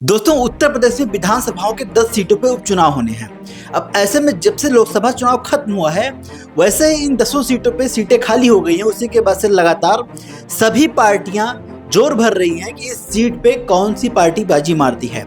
दोस्तों, उत्तर प्रदेश में विधानसभाओं के 10 सीटों पे उपचुनाव होने हैं। अब ऐसे में जब से लोकसभा चुनाव खत्म हुआ है, वैसे ही इन 10 सीटों पे सीटें खाली हो गई हैं। उसी के बाद से लगातार सभी पार्टियां जोर भर रही हैं कि इस सीट पे कौन सी पार्टी बाजी मारती है।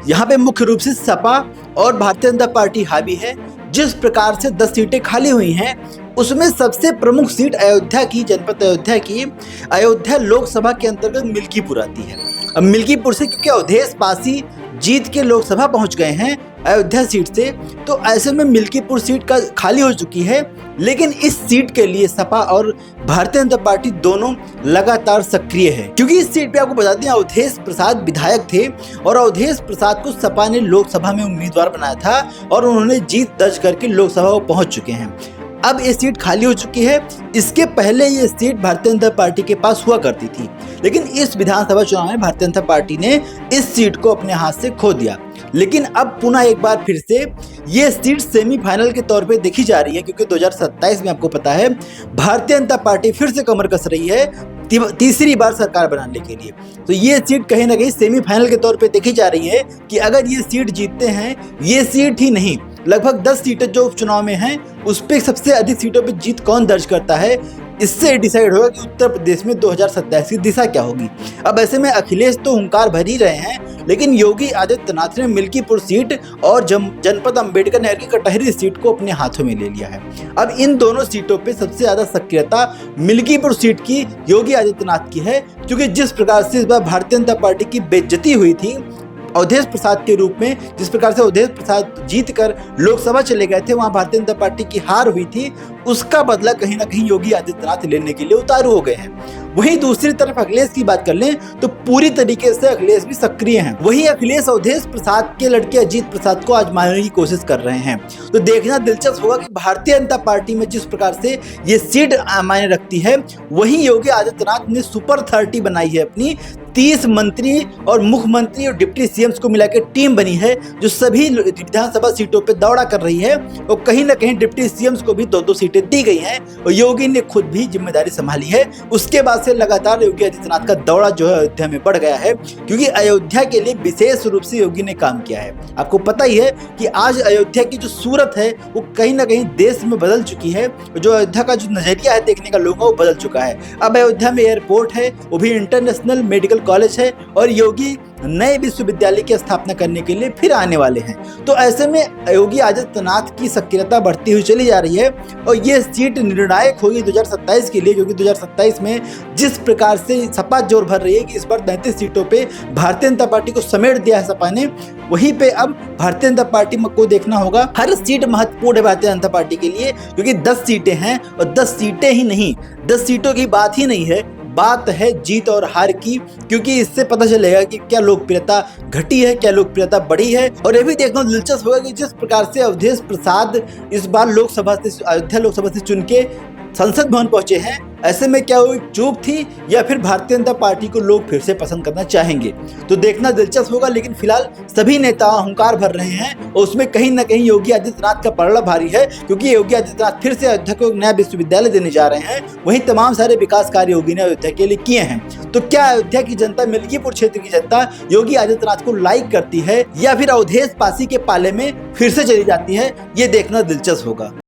यहाँ पे मुख्य रूप से सपा और भारतीय जनता पार्टी हावी है। जिस प्रकार से 10 सीटें खाली हुई हैं, उसमें सबसे प्रमुख सीट अयोध्या की, जनपद अयोध्या की, अयोध्या लोकसभा के अंतर्गत मिल्कीपुर आती है। अब मिल्कीपुर से क्योंकि अवधेश पासी जीत के लोकसभा पहुंच गए हैं अयोध्या सीट से, तो ऐसे में मिल्कीपुर सीट का खाली हो चुकी है। लेकिन इस सीट के लिए सपा और भारतीय जनता पार्टी दोनों लगातार सक्रिय है, क्योंकि इस सीट पे आपको बता दें अवधेश प्रसाद विधायक थे और अवधेश प्रसाद को सपा ने लोकसभा में उम्मीदवार बनाया था और उन्होंने जीत दर्ज करके लोकसभा को पहुंच चुके हैं। अब ये सीट खाली हो चुकी है। इसके पहले ये सीट भारतीय जनता पार्टी के पास हुआ करती थी, लेकिन इस विधानसभा चुनाव में भारतीय जनता पार्टी ने इस सीट को अपने हाथ से खो दिया। लेकिन अब पुनः एक बार फिर से ये सीट सेमीफाइनल के तौर पे देखी जा रही है, क्योंकि 2027 में आपको पता है भारतीय जनता पार्टी फिर से कमर कस रही है तीसरी बार सरकार बनाने के लिए। तो ये सीट कहीं ना कहीं सेमीफाइनल के तौर पे देखी जा रही है कि अगर ये सीट जीतते हैं, ये सीट ही नहीं लगभग 10 सीटें जो उपचुनाव में हैं, उस पर सबसे अधिक सीटों पे जीत कौन दर्ज करता है, इससे डिसाइड होगा कि उत्तर प्रदेश में 2027 की दिशा क्या होगी। अब ऐसे में अखिलेश तो हुंकार भर ही रहे हैं, लेकिन योगी आदित्यनाथ ने मिल्कीपुर सीट और जनपद अंबेडकर नगर की कटहरी सीट को अपने हाथों में ले लिया है। अब इन दोनों सीटों पे सबसे ज्यादा सक्रियता मिल्कीपुर सीट की योगी आदित्यनाथ की है, क्योंकि जिस प्रकार से इस बार भारतीय जनता पार्टी की बेइज्जती हुई थी अवधेश प्रसाद के रूप में, जिस प्रकार से अवधेश प्रसाद जीत कर लोकसभा चले गए थे, वहां भारतीय जनता पार्टी की हार हुई थी, उसका बदला कहीं ना कहीं योगी आदित्यनाथ लेने के लिए उतारू हो गए हैं। वहीं दूसरी तरफ अखिलेश की बात कर लें तो पूरी तरीके से अखिलेश भी सक्रिय हैं। वहीं अखिलेश अवधेश प्रसाद के लड़के अजीत प्रसाद को आजमाने की कोशिश कर रहे हैं। तो देखना दिलचस्प होगा कि भारतीय जनता पार्टी में जिस प्रकार से ये सीट मायने रखती है, वहीं योगी आदित्यनाथ ने सुपर 30 बनाई है अपनी। 30 मंत्री और मुख्यमंत्री और डिप्टी सीएम्स को मिलाकर टीम बनी है, जो सभी विधानसभा सीटों पे दौड़ा कर रही है और कहीं ना कहीं डिप्टी सीएम्स को भी 2-2 सीटें दी गई हैं और योगी ने खुद भी जिम्मेदारी संभाली है। उसके बाद से लगातार योगी आदित्यनाथ का दौड़ा जो है अयोध्या में बढ़ गया है, क्योंकि अयोध्या के लिए विशेष रूप से योगी ने काम किया है। आपको पता ही है कि आज अयोध्या की जो सूरत है वो कहीं ना कहीं देश में बदल चुकी है। जो अयोध्या का जो नजरिया है देखने का लोगों को बदल चुका है। अब अयोध्या में एयरपोर्ट है, वो भी इंटरनेशनल मेडिकल कॉलेज है, और योगी नए विश्वविद्यालय की स्थापना करने के लिए फिर आने वाले हैं। तो ऐसे में योगी आदित्यनाथ की सक्रियता बढ़ती हुई चली जा रही है और ये सीट निर्णायक होगी 2027 के लिए, क्योंकि 2027 में जिस प्रकार से सपा जोर भर रही है कि इस बार 33 सीटों पे भारतीय जनता पार्टी को समेट दिया है सपा ने, वहीं पे अब भारतीय जनता पार्टी को देखना होगा। हर सीट महत्वपूर्ण है भारतीय जनता पार्टी के लिए, क्योंकि 10 सीटें हैं और 10 सीटें ही नहीं, 10 सीटों की बात ही नहीं है, बात है जीत और हार की, क्योंकि इससे पता चलेगा कि क्या लोकप्रियता घटी है, क्या लोकप्रियता बढ़ी है। और ये भी देखना दिलचस्प होगा कि जिस प्रकार से अवधेश प्रसाद इस बार अयोध्या लोकसभा से चुन के संसद भवन पहुंचे हैं, ऐसे में क्या वो चूक थी या फिर भारतीय जनता पार्टी को लोग फिर से पसंद करना चाहेंगे, तो देखना दिलचस्प होगा। लेकिन फिलहाल सभी नेता हुंकार भर रहे हैं और उसमें कहीं ना कहीं योगी आदित्यनाथ का पलड़ा भारी है, क्योंकि योगी आदित्यनाथ फिर से अयोध्या को एक नया विश्वविद्यालय देने जा रहे हैं। वहीं तमाम सारे विकास कार्य योगी ने अयोध्या के लिए किए हैं। तो क्या अयोध्या की जनता, मिल्कीपुर क्षेत्र की जनता योगी आदित्यनाथ को लाइक करती है या फिर अवधेश पासी के पाले में फिर से चली जाती है, ये देखना दिलचस्प होगा।